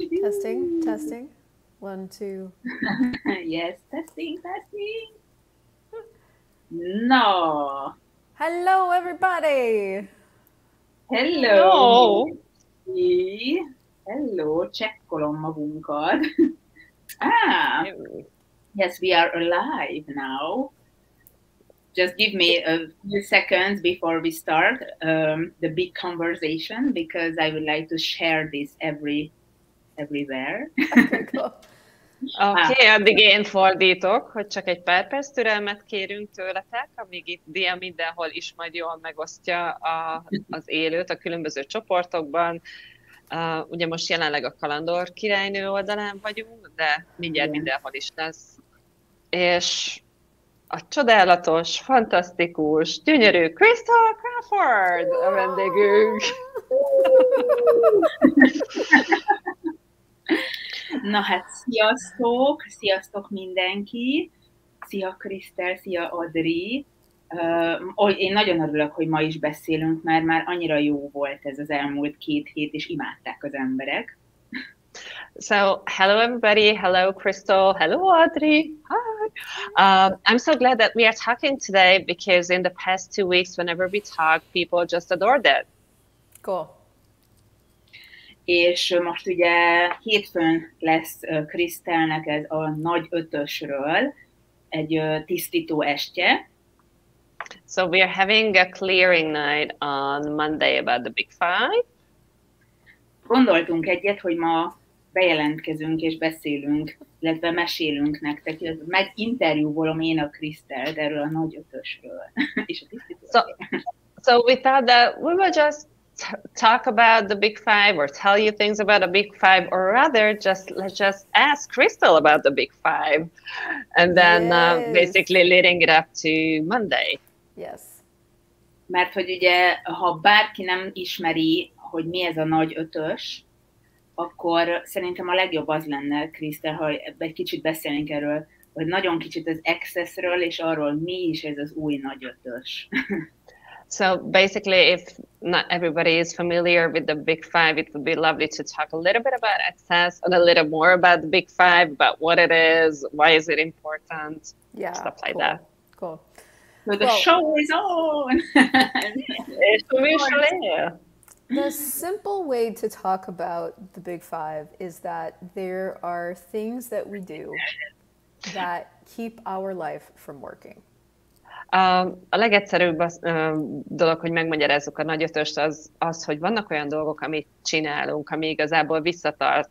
Testing, testing. 1, 2. Yes, testing. No. Hello, everybody. Hello. Hello, csekkolom magunkat. Yes, we are alive now. Just give me a few seconds before we start the big conversation, because I would like to share this everywhere. Okay, cool. Oké, addig én fordítok, hogy csak egy pár perc türelmet kérünk tőletek, amíg itt Dia mindenhol is majd jól megosztja az élőt a különböző csoportokban. Ugye most jelenleg a Kalandorkirálynő oldalán vagyunk, de mindjárt mindenhol is lesz. És a csodálatos, fantasztikus, gyönyörű Christel Crawford a vendégünk. Na hát, sziasztok mindenki, szia Christel, szia Adri. Én nagyon örülök, hogy ma is beszélünk, mert már annyira jó volt ez az elmúlt 2 hét, és imádták az emberek. So, hello everybody, hello Christel, hello Adri, hi. I'm so glad that we are talking today, because in the past 2 weeks, whenever we talk, people just adored it. Cool. És most ugye hétfőn lesz Christelnek ez a nagy ötösről egy tisztító estje. So we are having a clearing night on Monday about the Big Five. Gondoltunk egyet, hogy ma bejelentkezünk és beszélünk, illetve mesélünk nektek, meginterjúvolom én a Christelt erről a nagy ötösről. És a tisztító so we thought that we will just talk about the Big Five, or tell you things about the Big Five, or rather let's just ask Christel about the Big Five, and then basically leading it up to Monday. Yes. Mert hogy ugye, ha bárki nem ismeri, hogy mi ez a nagy ötös, akkor szerintem a legjobb az lenne, Christel, ha egy kicsit beszélnénk erről, vagy nagyon kicsit az Accessről, és arról, mi is ez az új nagy ötös. So basically, if not everybody is familiar with the Big Five, it would be lovely to talk a little bit about Access and a little more about the Big Five, about what it is, why is it important, stuff like that. Cool. So the show is on! The simple way to talk about the Big Five is that there are things that we do that keep our life from working. A legegyszerűbb dolog, hogy megmagyarázzuk a nagy ötöst, az, hogy vannak olyan dolgok, amit csinálunk, ami igazából visszatart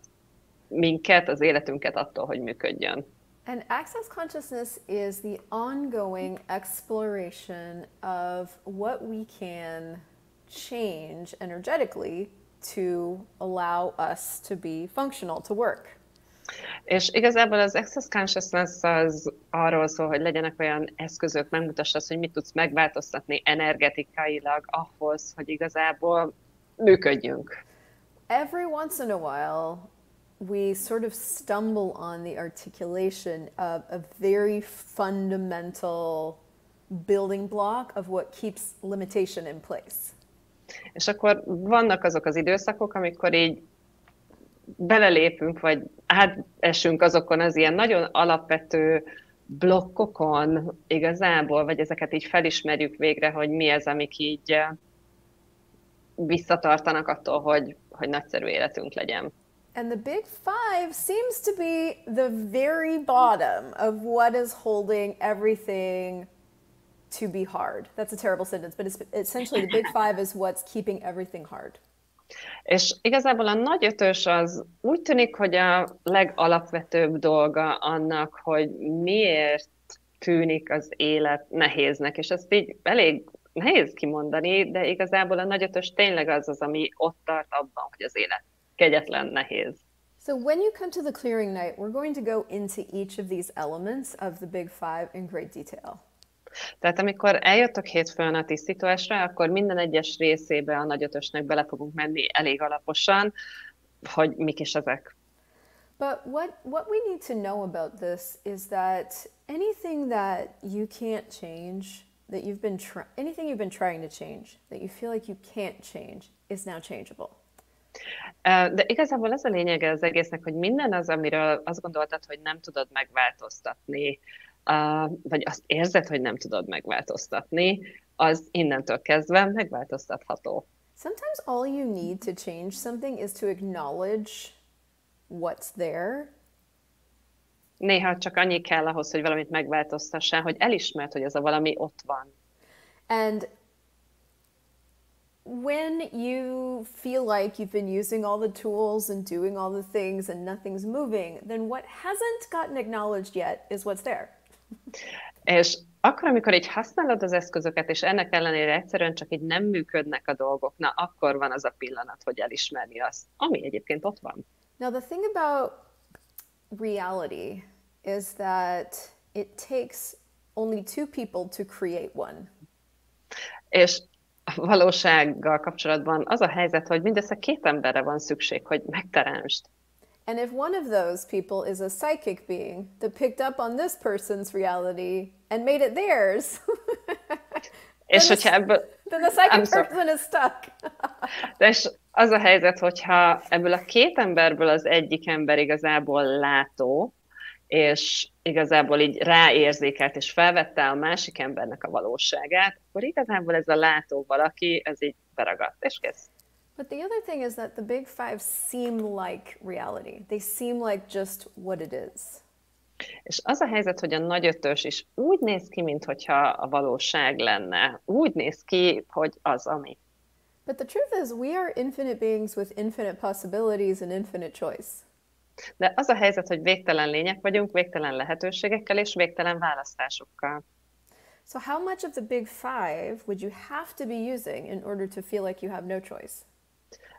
minket, az életünket attól, hogy működjön. And access consciousness is the ongoing exploration of what we can change energetically to allow us to be functional, to work. És igazából az Access Consciousness az arról szól, hogy legyenek olyan eszközök, megmutass azt, hogy mit tudsz megváltoztatni energetikailag ahhoz, hogy igazából működjünk. Every once in a while, we sort of stumble on the articulation of a very fundamental building block of what keeps limitation in place. És akkor vannak azok az időszakok, amikor így belelépünk, vagy átesünk azokon az ilyen nagyon alapvető blokkokon igazából, vagy ezeket így felismerjük végre, hogy mi ez, amik így visszatartanak attól, hogy nagyszerű életünk legyen. And the Big Five seems to be the very bottom of what is holding everything to be hard. That's a terrible sentence, but it's essentially the Big Five is what's keeping everything hard. És igazából a nagy ötös az úgy tűnik, hogy a legalapvetőbb dolga annak, hogy miért tűnik az élet nehéznek, és ezt így elég nehéz kimondani, de igazából a nagy ötös tényleg az, ami ott tart abban, hogy az élet kegyetlen nehéz. So when you come to the clearing night, we're going to go into each of these elements of the Big Five in great detail. Tehát amikor eljöttök hétfőn a tisztításra, akkor minden egyes részébe a nagy ötösnek bele fogunk menni elég alaposan, hogy mik is ezek. But what we need to know about this is that anything that you can't change, that anything you've been trying to change, that you feel like you can't change, is now changeable. De igazából az a lényege az egésznek, hogy minden az, amiről azt gondoltad, hogy nem tudod megváltoztatni, vagy azt érzed, hogy nem tudod megváltoztatni, az innentől kezdve megváltoztatható. Sometimes all you need to change something is to acknowledge what's there. Néha csak annyi kell ahhoz, hogy valamit megváltoztassál, hogy elismerd, hogy ez a valami ott van. And when you feel like you've been using all the tools and doing all the things and nothing's moving, then what hasn't gotten acknowledged yet is what's there. És akkor, amikor így használod az eszközöket, és ennek ellenére egyszerűen csak így nem működnek a dolgok, na akkor van az a pillanat, hogy elismerni azt, ami egyébként ott van. Now the thing about reality is that it takes only two people to create one. És a valósággal kapcsolatban az a helyzet, hogy mindössze 2 emberre van szükség, hogy megteremtsd. And if one of those people is a psychic being that picked up on this person's reality and made it theirs, és hogyha ebből... then the psychic person is stuck. De és az a helyzet, hogyha ebből a 2 emberből az egyik ember igazából látó, és igazából így ráérzékelt, és felvette a másik embernek a valóságát, akkor igazából ez a látó valaki, ez így beragadt, és kész. But the other thing is that the big five seem like reality. They seem like just what it is. És az a helyzet, hogy a nagy ötös is úgy néz ki, mintha a valóság lenne. Úgy néz ki, hogy az, ami. But the truth is, we are infinite beings with infinite possibilities and infinite choice. De az a helyzet, hogy végtelen lények vagyunk, végtelen lehetőségekkel és végtelen választásokkal. So how much of the big five would you have to be using in order to feel like you have no choice?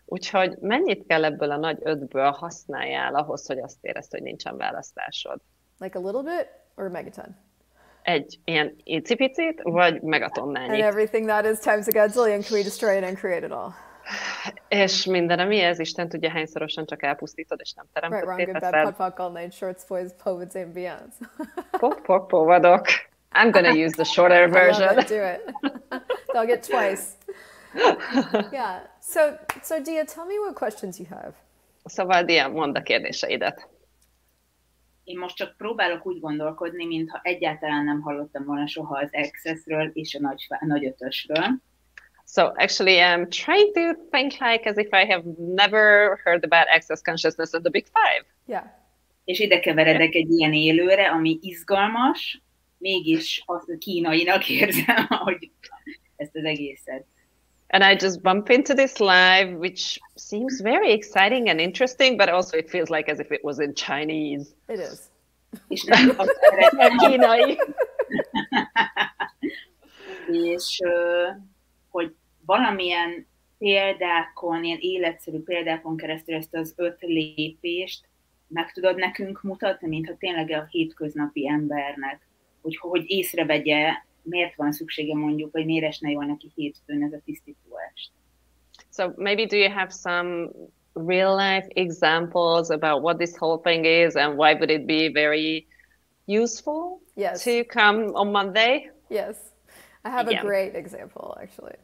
Úgyhogy mennyit kell ebből a nagy 5-ből használjál ahhoz, hogy azt érezd, hogy nincsen választásod? Like a little bit or a megaton? Egy ilyen icipicit, vagy megatonnányit? And everything that is times a godzillion, can we destroy it and create it all? És minden, ami ez, Isten tudja, hányszorosan csak elpusztítod, és nem Right, wrong, teremtettél. good, bad, pot, pot, all night, shorts, boys, poets, and beyonds. Pok, vadok. I'm gonna use the shorter version. I love it, do it. They'll get twice. Yeah, so Dia, tell me what questions you have. Szóval, Dia, mondd a kérdéseidet. Én most csak próbálok úgy gondolkodni, mintha egyáltalán nem hallottam volna soha az Accessről és a nagy ötösről. So actually I'm trying to think like as if I have never heard about access consciousness and the big five. Yeah. És ide keveredek egy ilyen élőre, ami izgalmas, mégis azt kínainak érzem, hogy ezt az egészet. And I just bump into this live, which seems very exciting and interesting, but also it feels like as if it was in Chinese. It is. És nem azt szeretem, kínai. És hogy valamilyen példákon, ilyen életszerű példákon keresztül ezt az 5 lépést meg tudod nekünk mutatni, mintha tényleg a hétköznapi embernek, hogy észrevegye, miért van szüksége mondjuk, vagy miért esne jól neki hétfőn ez a tisztítóest. So maybe do you have some real life examples about what this whole thing is and why would it be very useful to come on Monday? Yes. I have a great example, actually.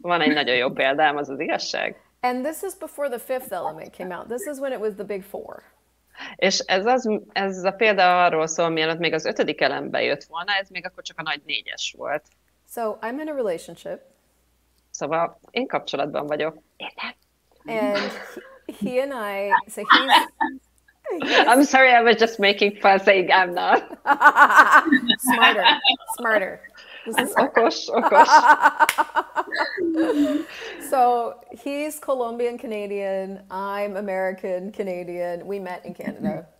Van egy nagyon jó példám, az az igazság. And this is before the fifth element came out. This is when it was the big four. És ez a példa arról szól, mielőtt még az 5. elem bejött volna, ez még akkor csak a nagy 4-es volt. So I'm in a relationship. Szóval én kapcsolatban vagyok. And he and I, so he's I'm sorry, I was just making fun saying I'm not. Smarter. This is okos. So he's Colombian Canadian, I'm American Canadian. We met in Canada.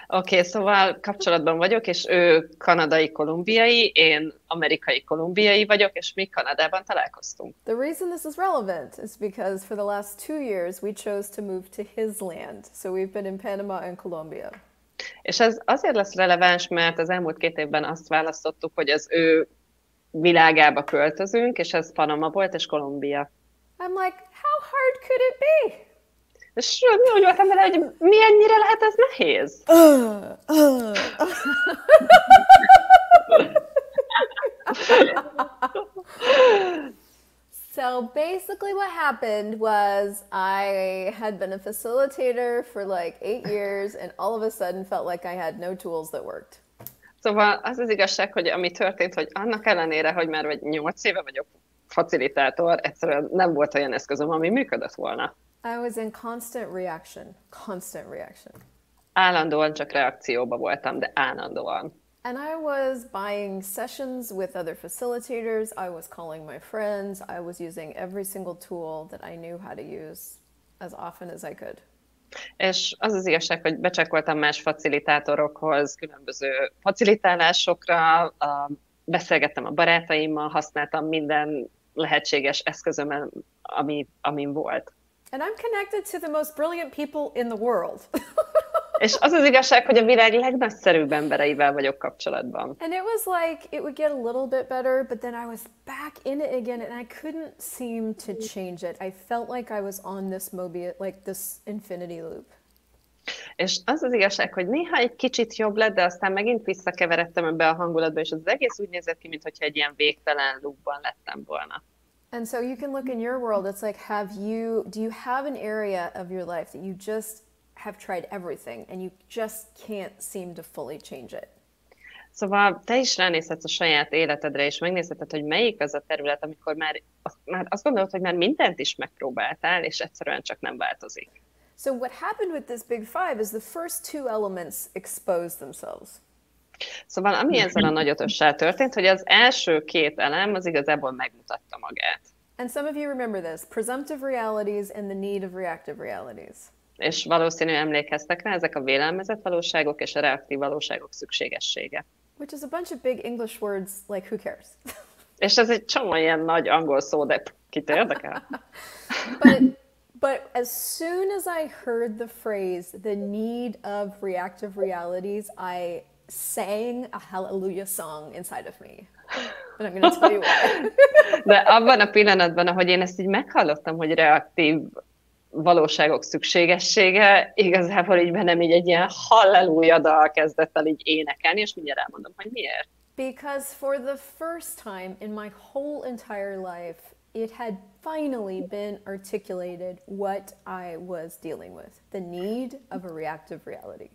Oké, szóval kapcsolatban vagyok, és ő kanadai kolumbiai, én amerikai kolumbiai vagyok, és mi Kanadában találkoztunk. The reason this is relevant is because for the last 2 years we chose to move to his land. So we've been in Panama and Colombia. És ez azért lesz releváns, mert az elmúlt 2 évben azt választottuk, hogy az ő világába költözünk, és ez Panama volt, és Kolumbia. I'm like, how hard could it be? És úgy voltam vele, hogy milyennyire lehet ez nehéz? So basically what happened was I had been a facilitator for like 8 years and all of a sudden felt like I had no tools that worked. Szóval az az igazság, hogy ami történt, hogy annak ellenére, hogy már vagy 8 éve vagyok facilitátor, egyszerűen nem volt olyan eszközöm, ami működött volna. I was in constant reaction. Constant reaction. Állandóan csak reakcióba voltam, de állandóan. And I was buying sessions with other facilitators, I was calling my friends, I was using every single tool that I knew how to use as often as I could. És az az igazság, hogy becsekkoltam más facilitátorokhoz, különböző facilitálásokra, beszélgettem a barátaimmal, használtam minden lehetséges eszközöm, amin volt. And I'm connected to the most brilliant people in the world. És az az igazság, hogy a világ legnagyszerűbb embereivel vagyok kapcsolatban. And it was like, it would get a little bit better, but then I was back in it again and I couldn't seem to change it. I felt like I was on this this infinity loop. És az az igazság, hogy néha egy kicsit jobb lett, de aztán megint visszakeveredtem ebbe a hangulatba, és az egész úgy nézett ki, mintha egy ilyen végtelen loopban lettem volna. And so you can look in your world, it's like, do you have an area of your life that you just have tried everything and you just can't seem to fully change it? Szóval te is ránézhetsz a saját életedre, és megnézheted, hogy melyik az a terület, amikor már azt gondolod, hogy már mindent is megpróbáltál, és egyszerűen csak nem változik. So what happened with this big five is the first two elements exposed themselves. Szóval ami ezzel a nagy ötössel történt, hogy az első két elem az igazából megmutatta magát. And some of you remember this, presumptive realities and the need of reactive realities. És valószínű emlékeztek rá, ezek a vélelmezett valóságok és a reaktív valóságok szükségessége. Which is a bunch of big English words like who cares? És ez egy csomó ilyen nagy angol szó, de kit érdekel? But as soon as I heard the phrase, the need of reactive realities, I sang a hallelujah song inside of me. And I'm going to tell you why. De abban a pillanatban, ahogy én ezt így meghallottam, hogy reaktív valóságok szükségessége, igazából így bennem így egy ilyen halleluja dal kezdett el így énekelni, és mindjárt elmondom, hogy miért. Because for the first time in my whole entire life, it had finally been articulated what I was dealing with, the need of a reactive reality.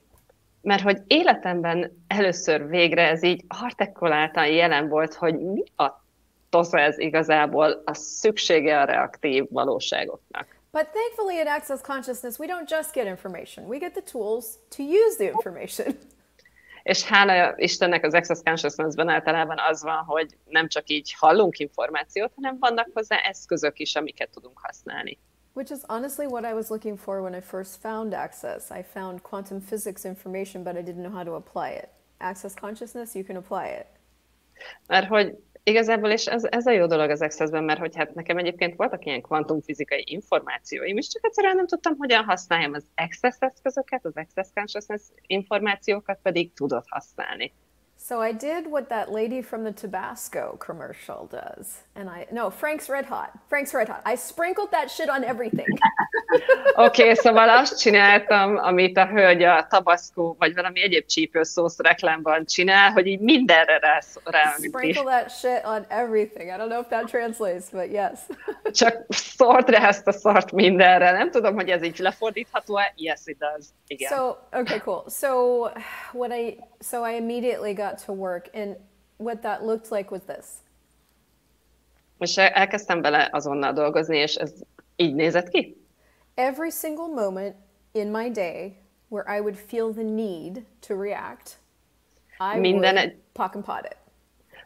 Mert hogy életemben először végre ez így artikuláltan jelen volt, hogy mi a tosza ez igazából a szüksége a reaktív valóságoknak. But thankfully in Access Consciousness, we don't just get information. We get the tools to use the information. És hála Istennek az Access Consciousness-ben általában az van, hogy nem csak így hallunk információt, hanem vannak hozzá eszközök is, amiket tudunk használni. Which is honestly what I was looking for when I first found Access. I found quantum physics information, but I didn't know how to apply it. Access Consciousness, you can apply it. Mert hogy igazából, és ez a jó dolog az Access-ben, mert hogy hát nekem egyébként voltak ilyen kvantumfizikai információim, és csak egyszerűen nem tudtam, hogyan használjam az Access eszközöket, az Access Consciousness információkat pedig tudod használni. So I did what that lady from the Tabasco commercial does. Frank's Red Hot. Frank's Red Hot. I sprinkled that shit on everything. Oké, szóval azt csináltam, amit a hölgy a Tabasco, vagy valami egyéb csípőszósz reklámban csinál, hogy így mindenre ráönti. Sprinkle that shit on everything. I don't know if that translates, but yes. Csak szórt rá ezt a szart mindenre. Nem tudom, hogy ez így lefordítható-e? Yes, it does. Igen. Okay, cool. So I immediately got to work, and what that looked like was this. És elkezdtem vele azonnal dolgozni, és ez így nézett ki? Every single moment in my day where I would feel the need to react, I would pock and pot it.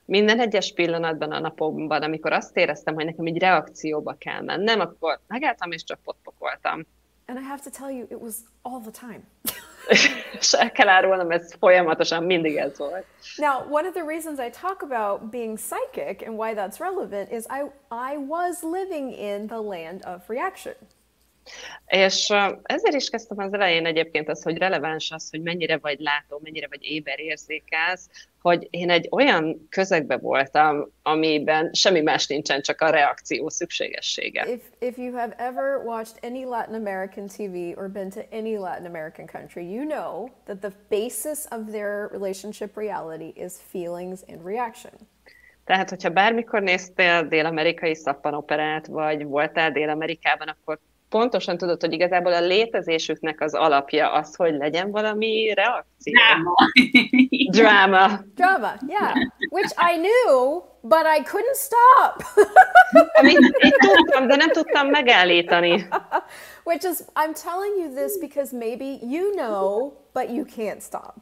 Minden egyes pillanatban a napomban, amikor azt éreztem, hogy nekem így reakcióba kell mennem, akkor megálltam és csak potpokoltam. And I have to tell you, it was all the time. És el kell árulnom, ez folyamatosan mindig ez volt. Now, one of the reasons I talk about being psychic and why that's relevant is I was living in the land of reaction. És ezért is kezdtem az elején egyébként az, hogy releváns az, hogy mennyire vagy látó, mennyire vagy éberérzékelsz, hogy én egy olyan közegben voltam, amiben semmi más nincsen, csak a reakció szükségessége. If you have ever watched any Latin American TV or been to any Latin American country, you know that the basis of their relationship reality is feelings and reaction. Tehát, hogyha bármikor néztél dél-amerikai szappanoperát, vagy voltál Dél-Amerikában, akkor pontosan tudod, hogy igazából a létezésüknek az alapja az, hogy legyen valami reakció. Drama, yeah. Which I knew, but I couldn't stop. Amit én tudtam, de nem tudtam megállítani. Which is, I'm telling you this because maybe you know, but you can't stop.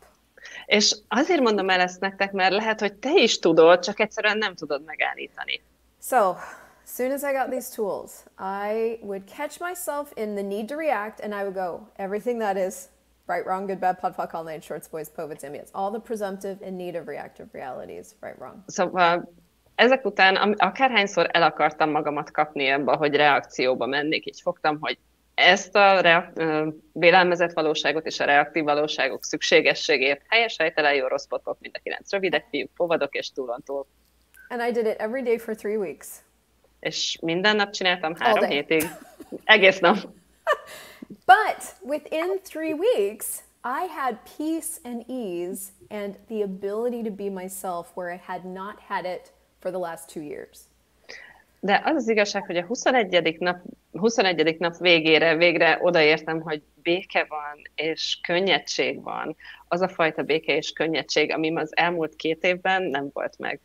És azért mondom el ezt nektek, mert lehet, hogy te is tudod, csak egyszerűen nem tudod megállítani. So, as soon as I got these tools, I would catch myself in the need to react, and I would go, everything that is right, wrong, good, bad, pod, fuck, all night, shorts, boys, povits, ambient, all the presumptive and native reactive realities, right, wrong. Szóval ezek után akárhányszor el akartam magamat kapni ebbe, hogy reakcióba mennék, így fogtam, hogy ezt a vélelmezett valóságot és a reaktív valóságok szükségességét helyes, helytelen, jó, rossz, potkok, mind a 9 rövidek, fiúk, fogadok és túlontúl. And I did it every day for 3 weeks. És minden nap csináltam 3 hétig. Egész nap. But within 3 weeks, I had peace and ease and the ability to be myself where I had not had it for the last 2 years. De az az igazság, hogy a 21. nap végére végre odaértem, hogy béke van, és könnyedség van. Az a fajta béke és könnyedség, ami az elmúlt 2 évben nem volt meg.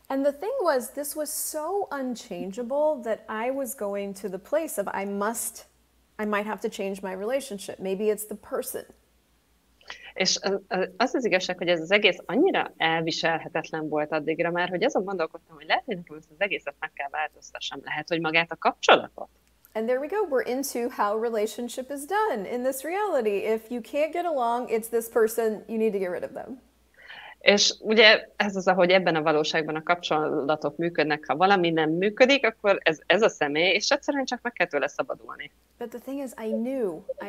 And the thing was, this was so unchangeable that I was going to the place of I might have to change my relationship. Maybe it's the person. És az az igazság, hogy ez az egész annyira elviselhetetlen volt addigra már, hogy azon gondolkodtam, hogy lehet, hogy nekem ezt az egészet meg kell változtassam. Lehet, hogy magát a kapcsolatot. And there we go. We're into how relationship is done in this reality. If you can't get along, it's this person, you need to get rid of them. És ugye ez az, ahogy ebben a valóságban a kapcsolatok működnek, ha valami nem működik, akkor ez a személy, és egyszerűen csak meg kell tőle szabadulni. But the thing is, I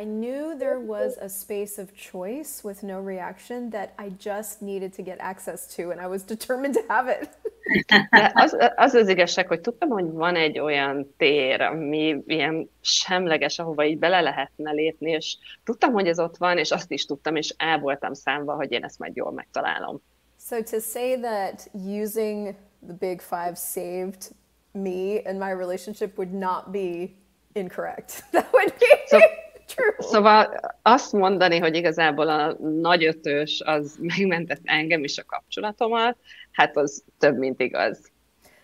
knew there was a space of choice with no reaction that I just needed to get access to, and I was determined to have it. De az igazság, hogy tudtam, hogy van egy olyan tér, ami ilyen semleges, ahova így bele lehetne lépni, és tudtam, hogy ez ott van, és azt is tudtam, és el voltam számva, hogy én ezt majd jól megtalálom. So to say that using the big 5 saved me and my relationship would not be incorrect. That would be true. Szóval azt mondani, hogy igazából a nagy 5-ös az megmentett engem is a kapcsolatomat, hát az több, mint igaz.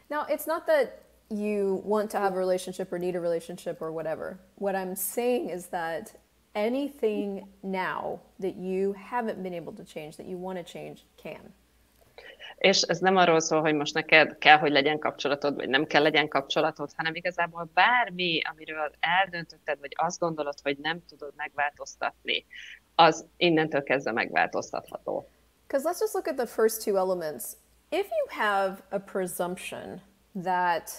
Now, it's not that you want to have a relationship or need a relationship or whatever. What I'm saying is that anything now that you haven't been able to change, that you want to change, can. És ez nem arról szól, hogy most neked kell, hogy legyen kapcsolatod, vagy nem kell legyen kapcsolatod, hanem igazából bármi, amiről eldöntötted, vagy azt gondolod, hogy nem tudod megváltoztatni, az innentől kezdve megváltoztatható. Because let's just look at the first 2 elements. If you have a presumption that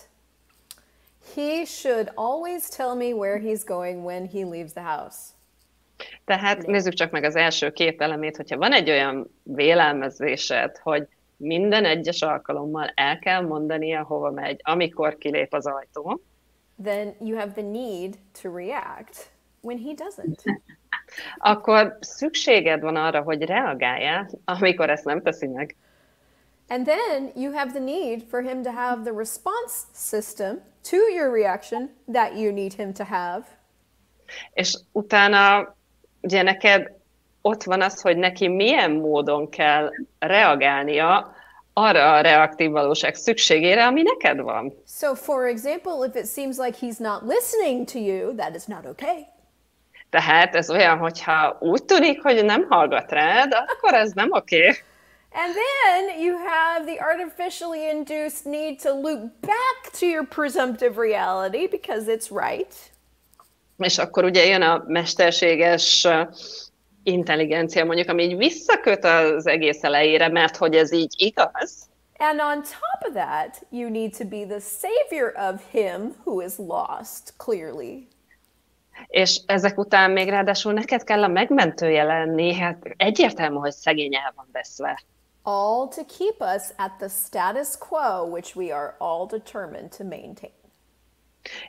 he should always tell me where he's going when he leaves the house. Tehát nézzük csak meg az első 2 elemét, hogyha van egy olyan vélelmezésed, hogy minden egyes alkalommal el kell mondania, hova megy, amikor kilép az ajtón. Then you have the need to react when he doesn't. Akkor szükséged van arra, hogy reagáljál, amikor ezt nem teszi meg. And then you have the need for him to have the response system to your reaction that you need him to have. És utána ugye neked ott van az, hogy neki milyen módon kell reagálnia arra a reaktív valóság szükségére, ami neked van. So for example, if it seems like he's not listening to you, that is not okay. Tehát ez olyan, hogyha úgy tűnik, hogy nem hallgat rád, akkor ez nem oké. And then you have the artificially induced need to loop back to your presumptive reality because it's right. És akkor ugye jön a mesterséges intelligencia, mondjuk, ami így visszaköt az egész elejére, mert hogy ez így igaz. And on top of that, you need to be the savior of him who is lost, clearly. És ezek után még ráadásul neked kell a megmentője lenni, hát egyértelmű, hogy szegény el van veszve. All to keep us at the status quo, which we are all determined to maintain.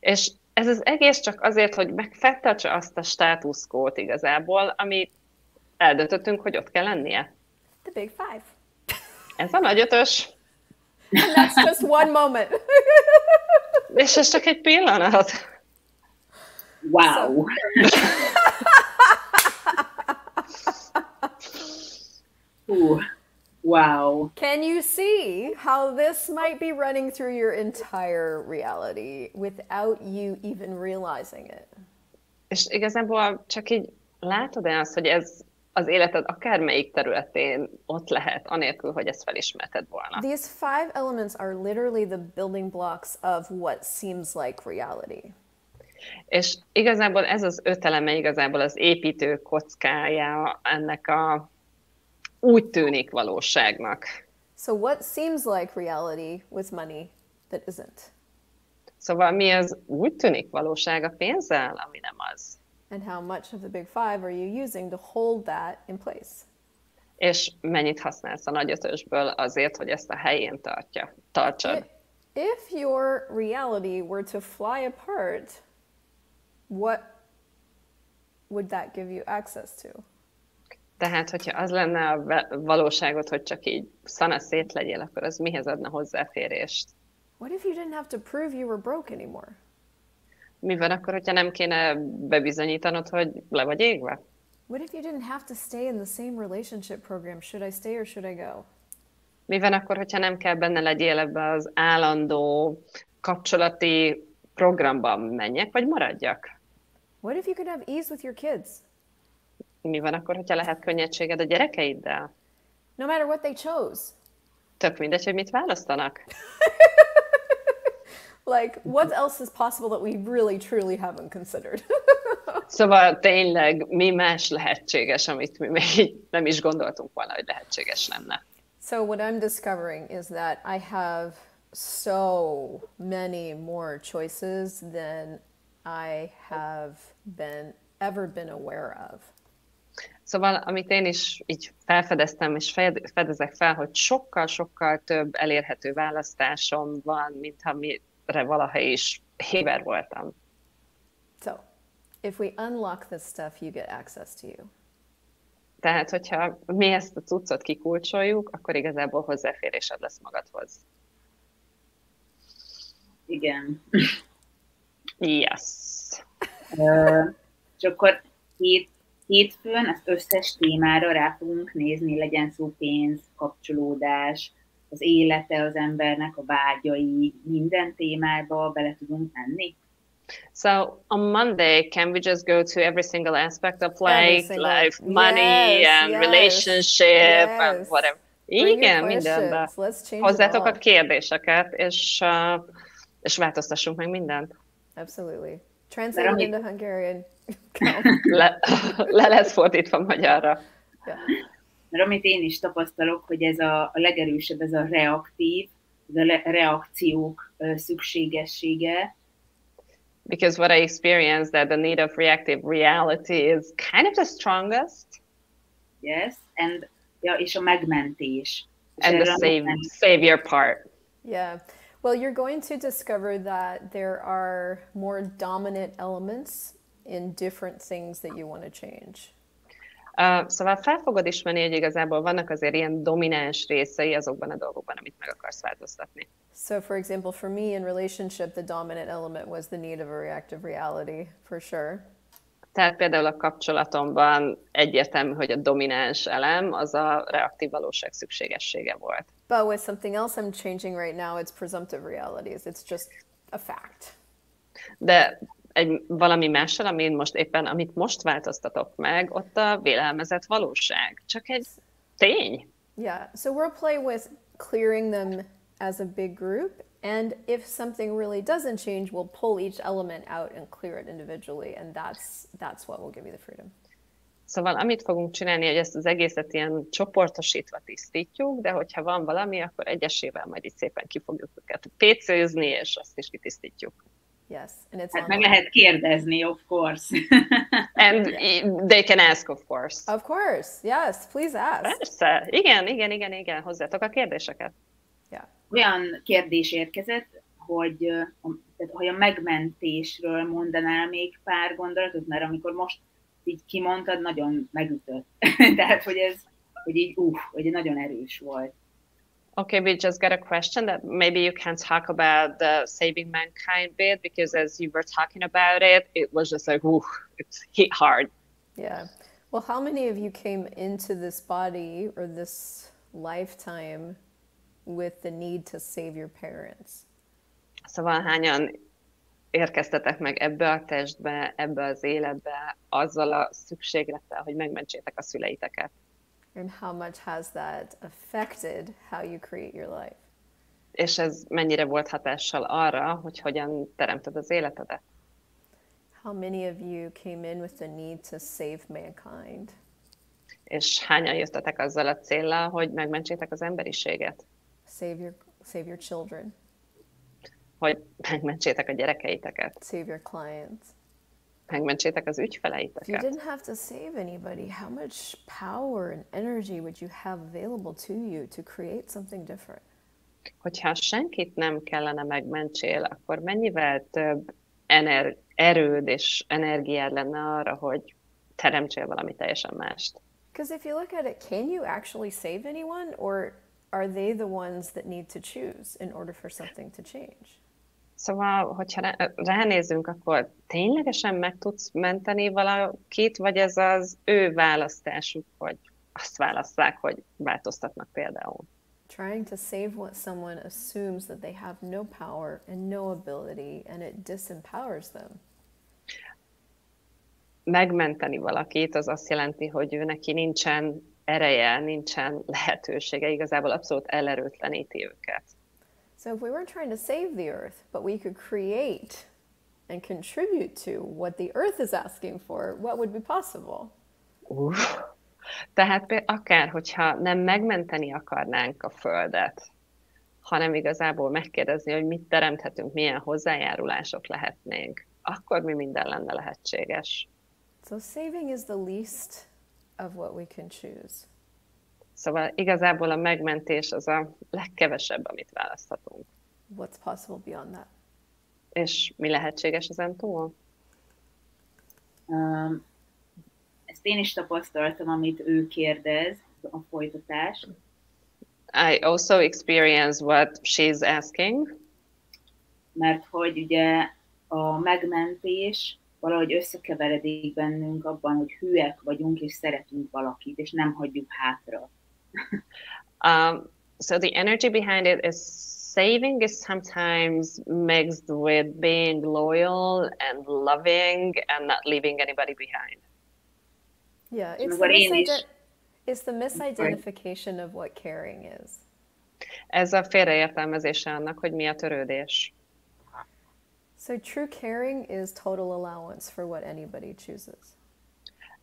És ez az egész csak azért, hogy megfenntartsa azt a státuszkót igazából, amit eldöntöttünk, hogy ott kell lennie. The big 5. Ez a nagy 5-ös. And that's just one moment. És ez csak egy pillanat. Wow! Wow. Can you see how this might be running through your entire reality without you even realizing it? És igazából csak így látod-e azt, hogy ez az életed akármelyik területén ott lehet, anélkül, hogy ezt felismerted volna? These 5 elements are literally the building blocks of what seems like reality. És igazából ez az 5 eleme igazából az építő kockája ennek a úgy tűnik valóságnak. So what seems like reality with money that isn't? Szóval mi az úgy tűnik valóság a pénzzel, ami nem az? And how much of the big 5 are you using to hold that in place? És mennyit használsz a nagy ötösből azért, hogy ezt a helyén tartsad? If your reality were to fly apart, what would that give you access to? Tehát, hogyha az lenne a valóságot, hogy csak így szana szét legyél, akkor az mihez adna hozzáférést? What if you didn't have to prove you were broke anymore? Mi van akkor, hogyha nem kéne bebizonyítanod, hogy le vagy égve? What if you didn't have to stay in the same relationship program? Should I stay or should I go? Mi van akkor, hogyha nem kell benne legyél ebbe az állandó kapcsolati programban, menjek vagy maradjak? What if you could have ease with your kids? Mi van akkor, hogyha lehet könnyedséged a gyerekeiddel? No matter what they chose. Tök mindegy, hogy mit választanak. Like, what else is possible that we really, truly haven't considered? Szóval tényleg mi más lehetséges, amit mi még nem is gondoltunk volna, hogy lehetséges lenne. So what I'm discovering is that I have so many more choices than I have ever been aware of. Szóval, amit én is így felfedeztem, és fedezek fel, hogy sokkal-sokkal több elérhető választásom van, mint amire valaha is héber voltam. So, if we unlock this stuff, you get access to you. Tehát, hogyha mi ezt a cuccot kikulcsoljuk, akkor igazából hozzáférésed lesz magadhoz. Igen. Yes. És akkor hétfőn az összes témára rá fogunk nézni, legyen szó pénz, kapcsolódás, az élete az embernek, a vágyai, minden témába bele tudunk menni. So on Monday, can we just go to every single aspect of life, money and relationship and whatever? Igen, mindenbe. Hozzátok a kérdéseket, és változtassunk meg mindent. Absolutely. Translate into Hungarian. Le lesz fordítva magyarra. Yeah. Mert amit én is tapasztalok, hogy ez a legerősebb, ez a reaktív, ez a reakciók szükségessége. Because what I experienced that the need of reactive reality is kind of the strongest. Yes, and és a megmentés. And the savior part. Yeah. Well, you're going to discover that there are more dominant elements in different things that you want to change. Szóval fel fogod ismerni, hogy igazából vannak azért ilyen domináns részei azokban a dolgokban, amit meg akarsz változtatni. So, for example, for me in relationship, the dominant element was the need of a reactive reality, for sure. Tehát például a kapcsolatomban egyértelmű, hogy a domináns elem az a reaktív valóság szükségessége volt. But with something else I'm changing right now, it's presumptive realities. It's just a fact. De valami mással, amit most változtatok meg, ott a vélelmezett valóság. Csak egy tény. Yeah, so we'll play with clearing them as a big group, and if something really doesn't change, we'll pull each element out and clear it individually, and that's what will give you the freedom. Szóval amit fogunk csinálni, hogy ezt az egészet ilyen csoportosítva tisztítjuk, de hogyha van valami, akkor egyesével majd így szépen ki fogjuk őket pécézni, és azt is kitisztítjuk. Yes, and it's hát meg lehet kérdezni, of course. And they can ask, of course. Of course, yes, please ask. Persze, igen, hozzátok a kérdéseket. Yeah. Olyan kérdés érkezett, hogy a megmentésről mondanál még pár gondolatot, mert amikor most így kimondtad, nagyon megütött. Tehát, hogy így nagyon erős volt. Okay, we just got a question that maybe you can talk about the saving mankind bit, because as you were talking about it, it was just like, ooh, it's hit hard. Yeah. Well, how many of you came into this body or this lifetime with the need to save your parents? Szóval hányan érkeztetek meg ebbe a testbe, ebbe az életbe, azzal a szükséglettel, hogy megmentsétek a szüleiteket? And how much has that affected how you create your life? És ez mennyire volt hatással arra, hogy hogyan teremted az életedet? How many of you came in with the need to save mankind? És hányan jöttetek azzal a céllal, hogy megmentsétek az emberiséget? Save your children. Hogy megmentsétek a gyerekeiteket? Save your clients. Megmentsétek az If you ügyfeleiteket? didn't have to save anybody, how much power and energy would you have available to you to create something different? Hogyha senkit nem kellene megmentsél, akkor mennyivel több erőd és energiád lenne arra, hogy teremtsél valami teljesen mást? Because if you look at it, can you actually save anyone, or are they the ones that need to choose in order for something to change? Szóval, hogyha ránézzünk, akkor ténylegesen meg tudsz menteni valakit, vagy ez az ő választásuk, hogy azt válasszák, hogy változtatnak például? Trying to save someone assumes that they have no power and no ability, and it disempowers them. Megmenteni valakit, az azt jelenti, hogy ő neki nincsen ereje, nincsen lehetősége, igazából abszolút elerőtleníti őket. So if we weren't trying to save the earth, but we could create and contribute to what the earth is asking for, what would be possible? Tehát akár, hogyha nem megmenteni akarnánk a Földet, hanem igazából megkérdezni, hogy mit teremthetünk, milyen hozzájárulások lehetnénk, akkor mi minden lenne lehetséges. So saving is the least of what we can choose. Szóval igazából a megmentés az a legkevesebb, amit választhatunk. What's possible beyond that? És mi lehetséges ezen túl? Ezt én is tapasztaltam, amit ő kérdez, a folytatás. I also experience what she's asking. Mert hogy ugye a megmentés valahogy összekeveredik bennünk abban, hogy hülyek vagyunk, és szeretünk valakit, és nem hagyjuk hátra. So the energy behind it is saving is sometimes mixed with being loyal and loving and not leaving anybody behind. Yeah, it's the misidentification of what caring is. Ez a félreértelmezése annak, hogy mi a törődés. So true caring is total allowance for what anybody chooses.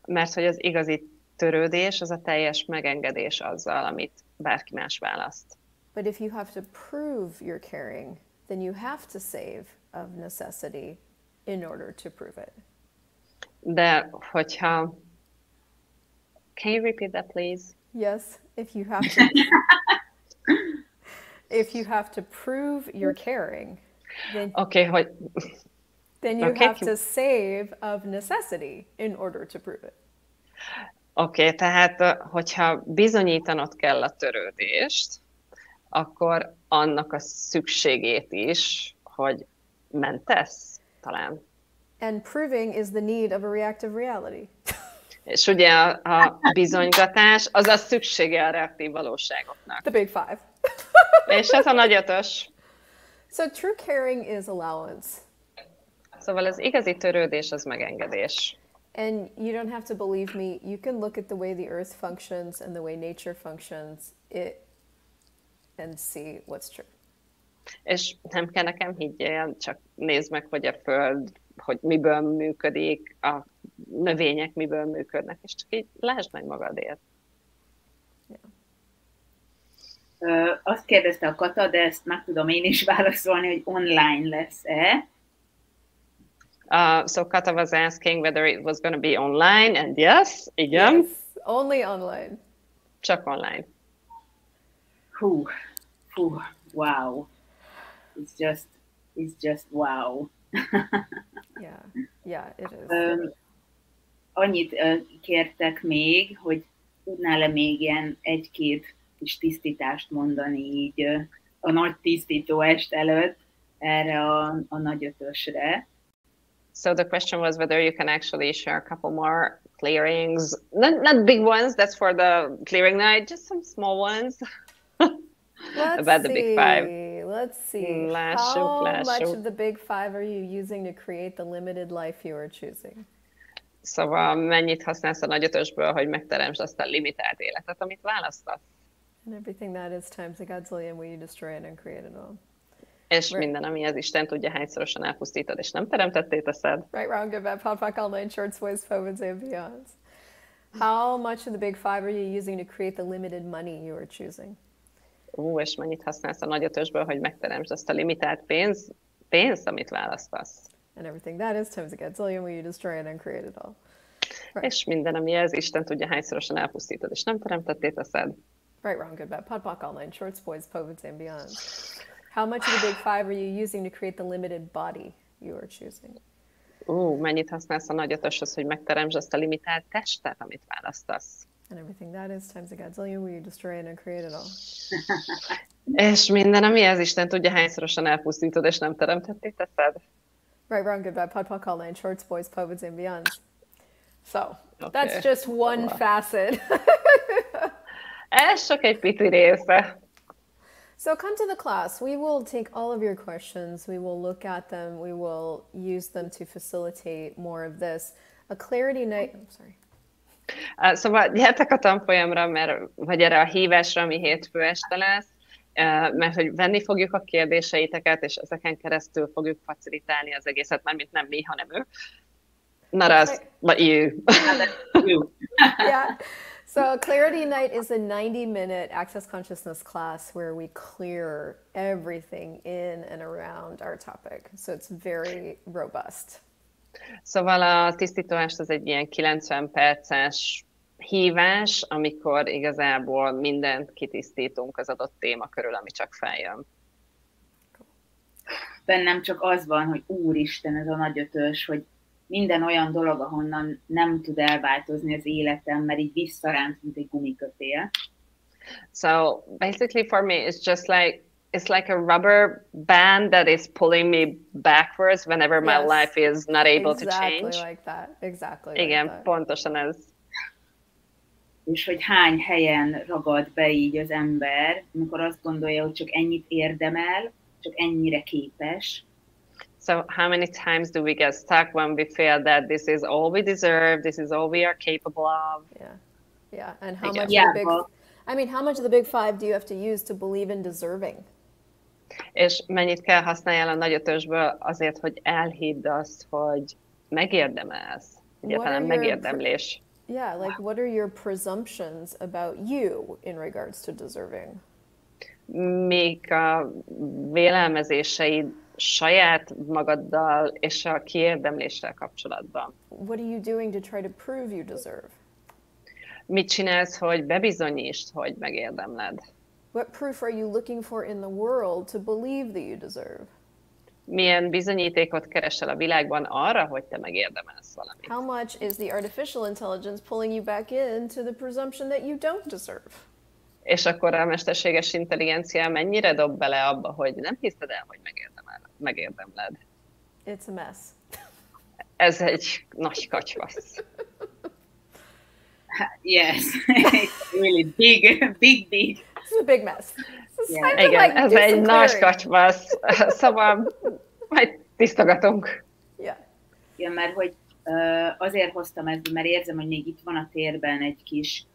Mert hogy az igazi törődés, az a teljes megengedés azzal, amit bárki más választ. But if you have to prove you're caring, then you have to save of necessity in order to prove it. De hogyha... Can you repeat that, please? Yes, if you have to prove you're caring, then you have to save of necessity in order to prove it. Oké, tehát hogyha bizonyítanod kell a törődést, akkor annak a szükségét is, hogy mentesz, talán. And proving is the need of a reactive reality. És ugye a bizonygatás az a szüksége a reaktív valóságoknak. The big five. És ez a nagy ötös. So true caring is allowance. Szóval az igazi törődés az megengedés. And you don't have to believe me. You can look at the way the earth functions and the way nature functions and see what's true. És nem kell nekem higgyél, csak nézd meg, hogy a Föld, hogy miből működik, a növények miből működnek, és csak így lásd meg magadért. Yeah. Azt kérdezte a Kata, de ezt meg tudom én is válaszolni, hogy online lesz-e. So Kata was asking whether it was going to be online, and yes, igen. Yes, only online. Csak online. Wow. It's just wow. Yeah, it is. Annyit kértek még, hogy tudnál-e még ilyen 1-2 kis tisztítást mondani így a nagy tisztító est előtt erre a nagy ötösre. So the question was whether you can actually share a couple more clearings, not big ones, that's for the clearing night, just some small ones. About the big five. Let's see. How much of the big five are you using to create the limited life you are choosing? Szóval mennyit használsz a nagy ötösből, hogy megteremtsd azt a limitált életet, amit választasz? And everything that is times a godzillion, will you destroy it and create it all? És minden, ami az Isten tudja, hányszorosan elpusztítod, és nem teremtetté teszed. Right, wrong, good, bad, pop, pop, online, shorts, boys, povens, and beyonds. How much of the big five are you using to create the limited money you are choosing? És mennyit használsz a nagy ötösből, hogy megteremtsd azt a limitált pénzt, amit választasz. And everything that is times a godzillion, will you destroy it and create it all? Right. És minden, ami ez, Isten tudja, hányszorosan elpusztítod, és nem teremtetté teszed. Right, wrong, good, bad, pop, pop, online, shorts, boys, povens, and beyonds. How much of the big five are you using to create the limited body you are choosing? Mennyit használsz a nagy ötöshöz, hogy megteremtsd azt a limitált testet, amit választasz. And everything that is times a godzillion, will you destroy it and create it all? És minden, ami ez, Isten tudja, hányszorosan elpusztítod, és nem teremtetté teszed. Right, wrong, good, bad, pod, pod, call, line, shorts, boys, povens, and beyonds. So, that's just one facet. Ez csak egy pici része. So come to the class. We will take all of your questions. We will look at them. We will use them to facilitate more of this. A clarity night. I'm sorry. Szóval gyertek a tanfolyamra, vagy erre a hívásra, ami hétfő este lesz, mert hogy venni fogjuk a kérdéseiteket, és ezeken keresztül fogjuk facilitálni az egészet, mármint nem mi, hanem ő. Not us, but you. Yeah. So Clarity Night is a 90-minute Access Consciousness class where we clear everything in and around our topic. So it's very robust. Szóval a tisztítást az egy ilyen 90 perces hívás, amikor igazából mindent kitisztítunk az adott téma körül, ami csak feljön. Bennem csak az van, hogy úristen, ez a nagy ötös, hogy minden olyan dolog, ahonnan nem tud elváltozni az életem, mert így visszaránt, mint egy gumikötél. So basically for me it's like a rubber band that is pulling me backwards whenever my life is not able to change. Exactly like that. Exactly. Igen, like that. pontosan ez. És hogy hány helyen ragad be így az ember, amikor azt gondolja, hogy csak ennyit érdemel, csak ennyire képes. So how many times do we get stuck when we feel that this is all we deserve, this is all we are capable of? Yeah. And how much of the big five do you have to use to believe in deserving? És mennyit kell használni a nagy ötösből azért, hogy elhidd azt, hogy megérdemelsz. Egyáltalán megérdemlés. Yeah, like what are your presumptions about you in regards to deserving? Még a vélelmezéseid saját magaddal és a kiérdemléssel kapcsolatban. What are you doing to try to prove you deserve? Mit csinálsz, hogy bebizonyítsd, hogy megérdemled? What proof are you looking for in the world to believe that you deserve? Milyen bizonyítékot keresel a világban arra, hogy te megérdemelsz valamit? How much is the artificial intelligence pulling you back into the presumption that you don't deserve? És akkor a mesterséges intelligencia mennyire dob bele abba, hogy nem hiszed el, hogy megérdemled? It's a mess. Ez egy nagy katyvasz. Yes, it's really big. It's a big mess. Igen, ez egy nagy katyvasz. Szóval majd tisztogatunk. Ja, mert hogy azért hoztam ezt, mert érzem, hogy még itt van a térben egy kis,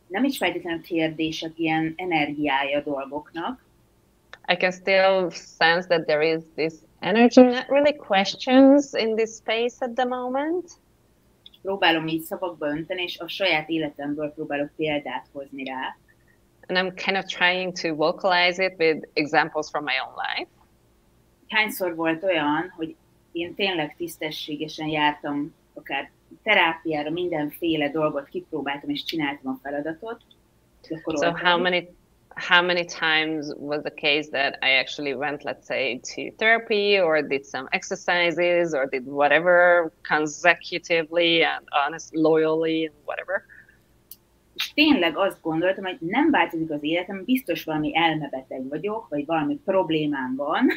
nem is feltétlenül kérdések, ilyen energiája dolgoknak. I can still sense that there is this energy, not really questions in this space at the moment. Próbálom így szavakba önteni, és a saját életemből próbálok példát hozni rá. And I'm kind of trying to vocalize it with examples from my own life. Hányszor volt olyan, hogy én tényleg tisztességesen jártam, akár terápiára, mindenféle dolgot kipróbáltam, és csináltam a feladatot. So how many times was the case that I actually went, let's say, to therapy or did some exercises or did whatever consecutively and loyally and whatever? És tényleg azt gondoltam, hogy nem változik az életem, biztos valami elmebeteg vagyok, vagy valami problémám van.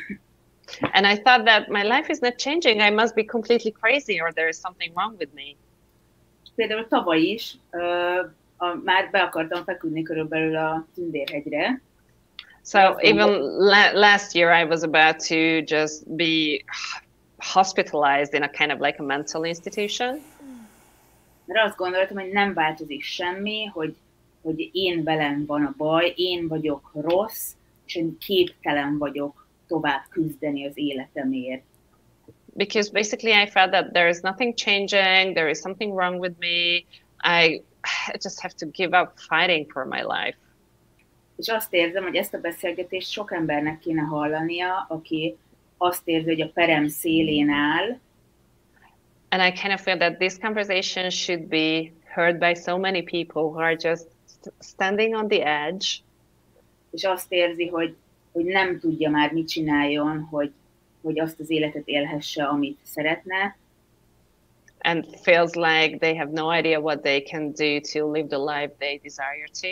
And I thought that my life is not changing, I must be completely crazy or there is something wrong with me. Például tavaly is már be akartam feküdni körülbelül a Tündérhegyre. So even last year I was about to just be hospitalized in a kind of like a mental institution. Mert azt gondoltam, hogy nem változik semmi, hogy én velem van a baj, én vagyok rossz, és én képtelen vagyok tovább küzdeni az életemért. Because basically I felt that there is nothing changing, there is something wrong with me, I just have to give up fighting for my life. És azt érzem, hogy ezt a beszélgetést sok embernek kéne hallania, aki azt érzi, hogy a perem szélén áll. And I kind of feel that this conversation should be heard by so many people who are just standing on the edge. És azt érzi, hogy nem tudja már mit csináljon, hogy azt az életet élhesse, amit szeretne. And feels like they have no idea what they can do to live the life they desire to.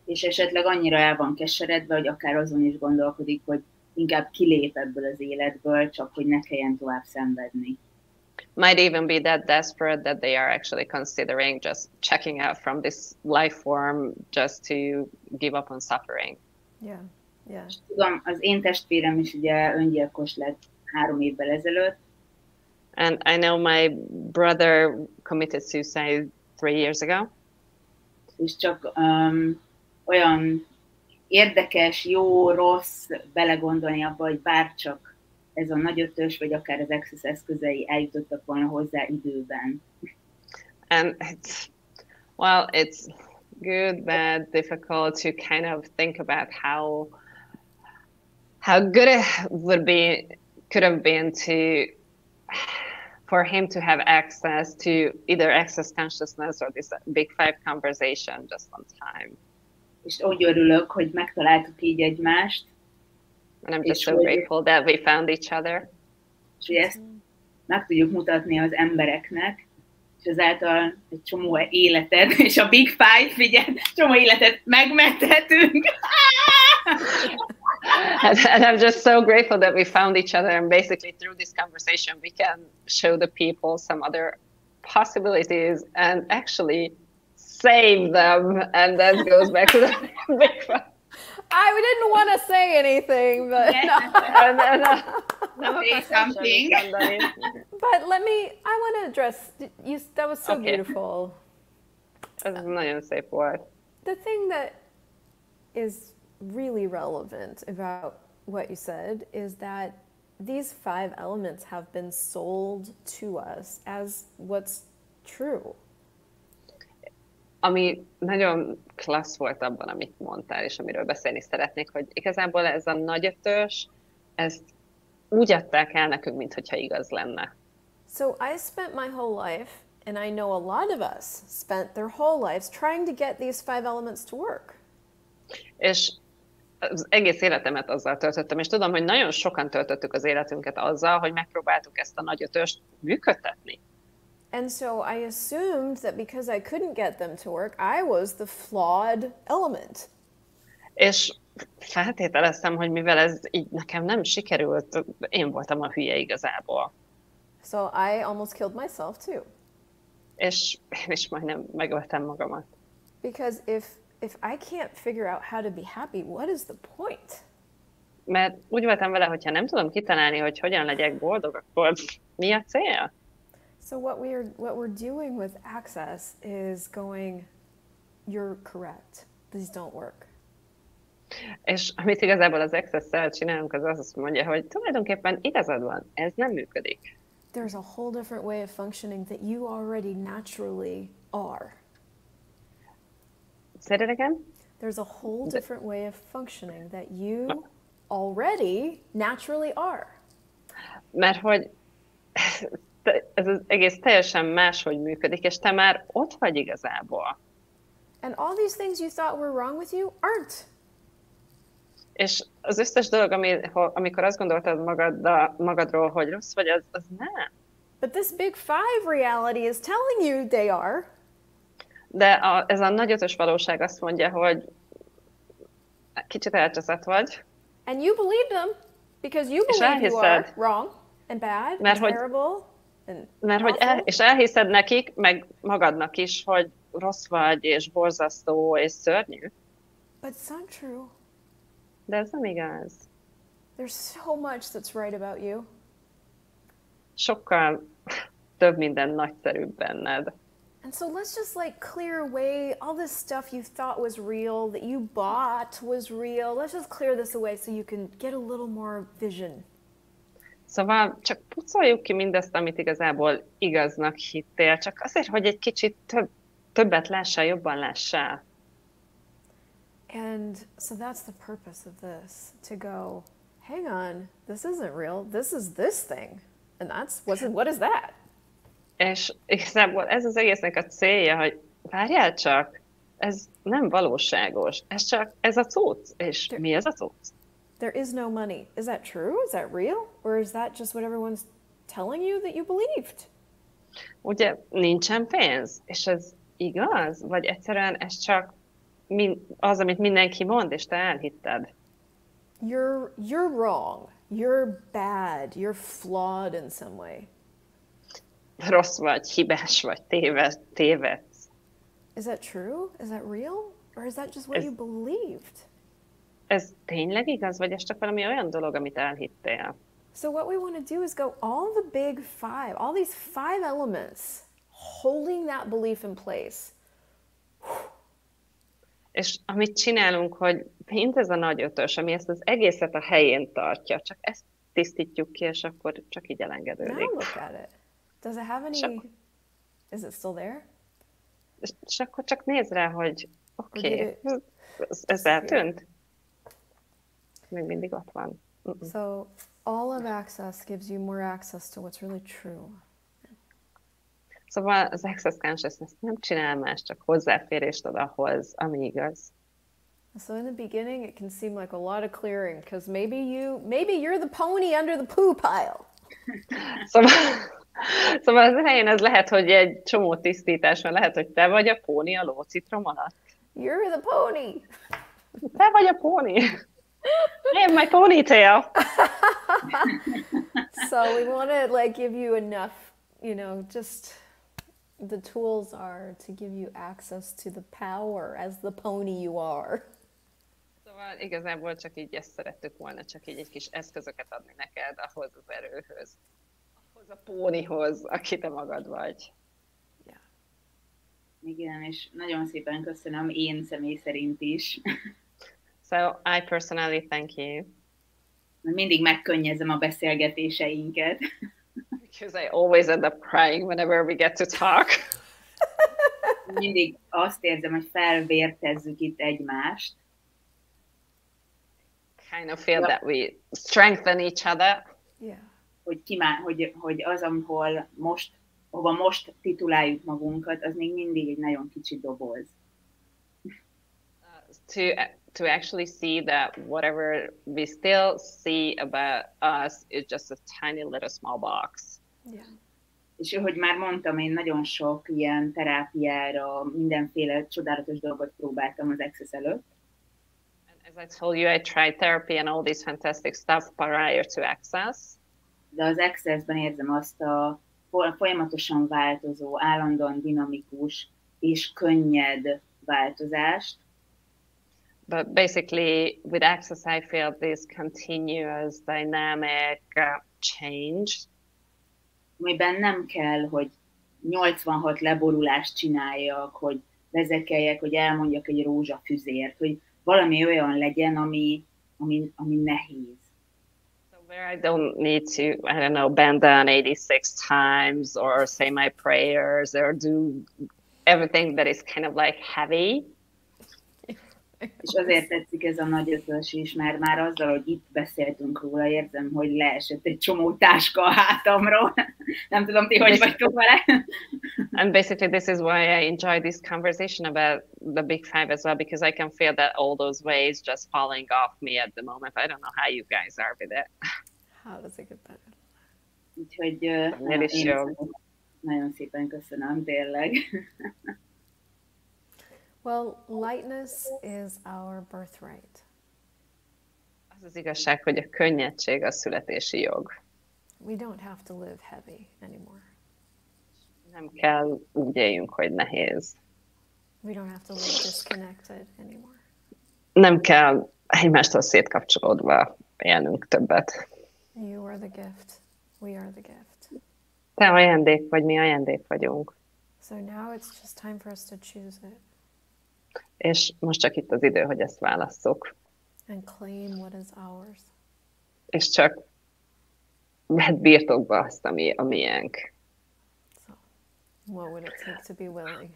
És esetleg annyira el van keseredve, hogy akár azon is gondolkodik, hogy inkább kilép ebből az életből, csak hogy ne kelljen tovább szenvedni. Might even be that desperate that they are actually considering just checking out from this life form just to give up on suffering. Yeah, yeah. És tudom, az én testvérem is ugye öngyilkos lett 3 évvel ezelőtt. And I know my brother committed suicide 3 years ago. És csak olyan érdekes, jó, rossz belegondolni abba, hogy bárcsak ez a nagy ötös, vagy akár az Access eszközei eljutottak volna hozzá időben. And it's good, bad, difficult to kind of think about how good it could have been for him to have access to either access consciousness or this big five conversation just on time. És úgy örülök, hogy megtaláltuk így egymást. And I'm just so grateful that we found each other. És hogy ezt meg tudjuk mutatni az embereknek, és ezáltal egy csomó életet, és a Big Five, figyelj, csomó életet megmenthetünk. And I'm just so grateful that we found each other, and basically through this conversation we can show the people some other possibilities and actually save them, and that goes back to the Big Five. I didn't want to say anything, but no. Say something. But I want to address you. That was so beautiful. Ez nagyon szép volt. The thing that is really relevant about what you said is that these 5 elements have been sold to us as what's true. Ami nagyon klassz volt abban, amit mondtál, és amiről beszélni szeretnék, hogy igazából ez a nagy ötös, ezt úgy adták el nekünk, mintha igaz lenne. So I spent my whole life, and I know a lot of us spent their whole lives trying to get these 5 elements to work. És az egész életemet azzal töltöttem, és tudom, hogy nagyon sokan töltöttük az életünket azzal, hogy megpróbáltuk ezt a nagy ötöst működtetni. And so I assumed that because I couldn't get them to work, I was the flawed element. És feltételeztem, hogy mivel ez így nekem nem sikerült, én voltam a hülye igazából. So I almost killed myself too. És én is majdnem megöltem magamat. Because if I can't figure out how to be happy, what is the point? Mert úgy voltam vele, hogyha nem tudom kitalálni, hogy hogyan legyek boldog, akkor mi a cél? So what we're doing with Access is going, you're correct, these don't work. És amit igazából az Access-szel csinálunk, az azt mondja, hogy tulajdonképpen igazad van, ez nem működik. There's a whole different way of functioning that you already naturally are. Say that again? There's a whole different way of functioning that you already naturally are. Mert hogy ez az egész teljesen máshogy működik, és te már ott vagy igazából. And all these things you thought were wrong with you aren't. És az összes dolog, amikor azt gondoltad magadról, hogy rossz vagy, az nem. But this big 5 reality is telling you they are. De ez a nagy ötös valóság azt mondja, hogy kicsit elcseszett vagy. And you believe them because you believe you are wrong and bad and terrible and és elhiszed nekik, meg magadnak is, hogy rossz vagy, és borzasztó, és szörnyű. But it's not true. De ez nem igaz. There's so much that's right about you. Sokkal több minden nagyszerűbb benned. And so let's just like clear away all this stuff you thought was real, that you bought was real. Let's just clear this away so you can get a little more vision. Szóval csak pucoljuk ki mindezt, amit igazából igaznak hittél, csak azért, hogy egy kicsit többet lássál, jobban lássál. And so that's the purpose of this, to go, hang on, this isn't real, this is this thing. And what is that? És igazából ez az egésznek a célja, hogy várjál csak, ez nem valóságos, ez a cucc. És mi ez a cucc? There is no money. Is that true? Is that real? Or is that just what everyone's telling you that you believed? Ugye nincsen pénz, és ez igaz? Vagy egyszerűen ez csak az, amit mindenki mond, és te elhitted? You're wrong. You're bad. You're flawed in some way. Rossz vagy, hibás vagy, tévedsz. Is that true? Is that real? Or is that just what you believed? Ez tényleg igaz, vagy ez csak valami olyan dolog, amit elhittél? So what we want to do is go all the big five, all these five elements, holding that belief in place. És amit csinálunk, hogy mint ez a nagy ötös, ami ezt az egészet a helyén tartja, csak ezt tisztítjuk ki, és akkor csak így elengedődik. Now look at it. Does it have any... Is it still there? És akkor csak nézd rá, hogy oké, ez eltűnt? Még mindig ott van. So all of access gives you more access to what's really true. Szóval az access consciousness nem csinál más, csak hozzáférést ad ahhoz, ami igaz. So in the beginning it can seem like a lot of clearing, because maybe you're the pony under the poo pile. Szóval az elején ez lehet, hogy egy csomó tisztítás, mert lehet, hogy te vagy a póni a lócitrom alatt. You're the pony. Te vagy a póni. I have my ponytail. So we want to like give you enough, just the tools are to give you access to the power as the pony you are. Szóval igazából csak így ezt szerettük volna, csak így egy kis eszközöket adni neked ahhoz az erőhöz. Ahhoz a pónihoz, aki te magad vagy. Yeah. Igen, és nagyon szépen köszönöm én személy szerint is. So I personally thank you. Mindig megkönnyezem a beszélgetéseinket. Because I always end up crying whenever we get to talk. Mindig azt érzem, hogy felvértezzük itt egymást. Kind of feel that we strengthen each other. Yeah. Hogy az, hova most tituláljuk magunkat, az még mindig egy nagyon kicsi doboz. To actually see that whatever we still see about us is just a tiny little small box. Yeah. És hogy már mondtam, én nagyon sok ilyen terápiára, mindenféle csodálatos dolgot próbáltam az Access előtt. And as I told you, I tried therapy and all this fantastic stuff prior to Access. De az Access-ben érzem azt a folyamatosan változó, állandóan dinamikus és könnyed változást. But basically, with Access, I feel this continuous dynamic change. Amiben nem kell, hogy 86 leborulást csináljak, hogy vezekeljek, hogy elmondjak egy rózsafüzért, hogy valami olyan legyen, ami nehéz. So where I don't need to, I don't know, bend down 86 times or say my prayers or do everything that is kind of like heavy. És azért tetszik ez a nagy ötös is, mert már azzal, hogy itt beszéltünk róla, érzem, hogy leesett egy csomó táska a hátamról. Nem tudom, ti hogy vagytok vele. And basically this is why I enjoy this conversation about the big five as well, because I can feel that all those waves just falling off me at the moment. I don't know how you guys are with it. How does it get better? Úgyhogy én nagyon szépen köszönöm, tényleg. Well, lightness is our birthright. Az az igazság, hogy a könnyedség a születési jog. We don't have to live heavy anymore. Nem kell úgy éljünk, hogy nehéz. We don't have to live disconnected anymore. Nem kell egymástól szétkapcsolódva élnünk többet. You are the gift. We are the gift. Te ajándék vagy, mi ajándék vagyunk. So now it's just time for us to choose it. És most csak itt az idő, hogy ezt válasszuk. And claim what is ours. És csak vedd birtokba azt, ami a miénk. So, what would it take to be willing?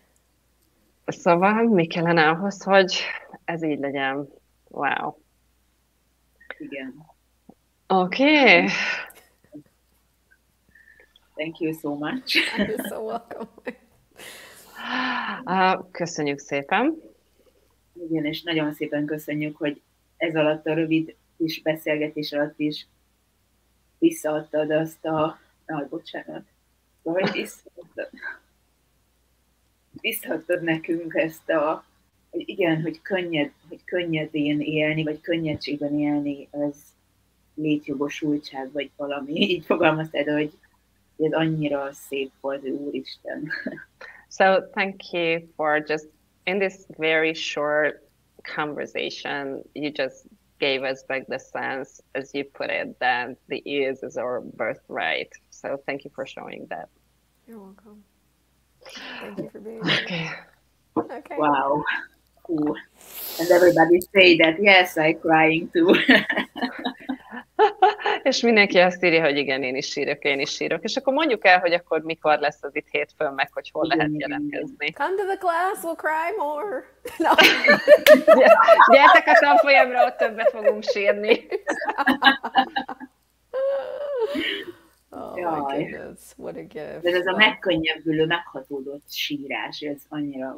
Szóval mi kellene ahhoz, hogy ez így legyen? Wow. Igen. Oké. Thank you so much. You're so welcome. Köszönjük szépen. Igen, és nagyon szépen köszönjük, hogy ez alatt a rövid kis beszélgetés alatt is visszaadtad azt a... bocsánat. Hogy visszaadtad nekünk ezt a... Hogy igen, hogy könnyedén élni, vagy könnyedségben élni, ez létjogosultság, vagy valami. Így fogalmaztad, hogy ez annyira szép volt, Úristen. So thank you for just in this very short conversation, you just gave us back the sense, as you put it, that the ears is our birthright. So thank you for showing that. You're welcome. Thank you for being here. Okay. Wow. Cool. And everybody say that, yes, I'm crying too. És mindenki azt írja, hogy igen, én is sírok. És akkor mondjuk el, hogy akkor mikor lesz az itt hétfőn, meg hogy hol lehet jelentkezni. Come to the class, we'll cry more. No. Gyertek a tanfolyamra, ott többet fogunk sírni. Oh my goodness, what a gift. Ez a megkönnyebbülő, meghatódott sírás, ez annyira,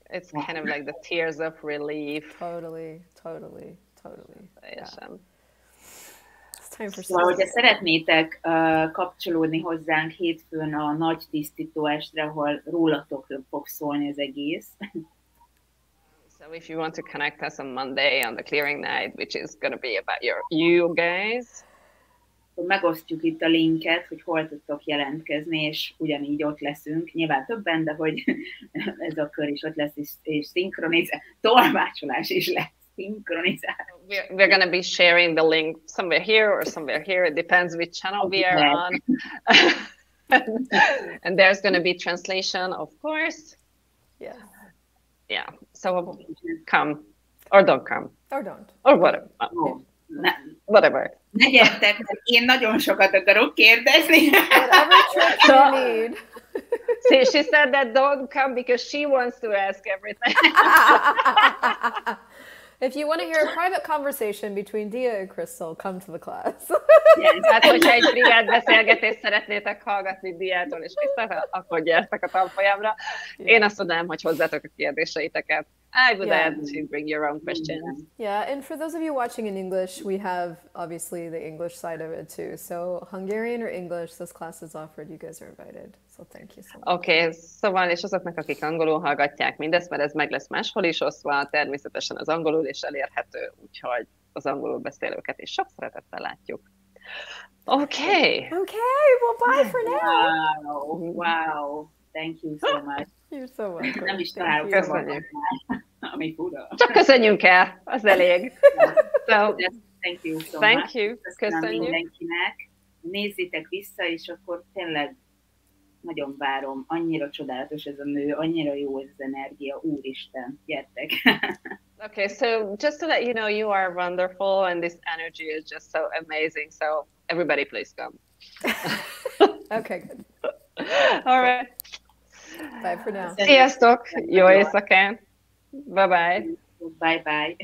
It's kind of like the tears of relief. Totally. Teljesen. Szóval, hogyha szeretnétek kapcsolódni hozzánk hétfőn a nagy tisztító estre, ahol rólatok fog szólni az egész. So if you want to connect us on Monday on the clearing night, which is going to be about you guys. Megosztjuk itt a linket, hogy hol tudtok jelentkezni, és ugyanígy ott leszünk. Nyilván többen, de hogy ez a kör is ott lesz, és szinkronizál. Tolmácsolás is lesz. We're going to be sharing the link somewhere here or somewhere here. It depends which channel we are on. And there's going to be translation, of course. Yeah. So come or don't come. Or don't. Or whatever. Whatever. Ne gyertek, mert én nagyon sokat akarok kérdezni. Whatever trick you need. See, she said that don't come because she wants to ask everything. If you want to hear a private conversation between Dia and Christel, come to the class. Hát, hogyha egy privát beszélgetést szeretnétek hallgatni Diától és Christel, akkor gyertek a tanfolyamra. Én azt mondanám, hogy hozzátok a kérdéseiteket. I would add to bring your own questions. Yeah, and for those of you watching in English, we have obviously the English side of it too. So Hungarian or English, this class is offered. You guys are invited. So thank you so much. Oké, szóval és azoknak, akik angolul hallgatják mindezt, mert ez meg lesz máshol is osztva, természetesen az angolul is elérhető, úgyhogy az angolul beszélőket is sok szeretettel látjuk. Okay, well bye for now. Wow. Thank you so much. You're so welcome. Nem is találok Köszönjük. ami fura. Csak köszönjünk el, az elég. So, thank you so thank much. you. Köszönjük Mindenkinek. Nézzétek vissza, és akkor tényleg nagyon várom. Annyira csodálatos ez a nő, annyira jó ez az energia. Úristen, gyertek. Okay, so just to let you know, you are wonderful and this energy is just so amazing. So everybody please come. Okay, good. All right. Bye for now. Sziasztok! Jó éjszakán! Bye-bye! Bye-bye!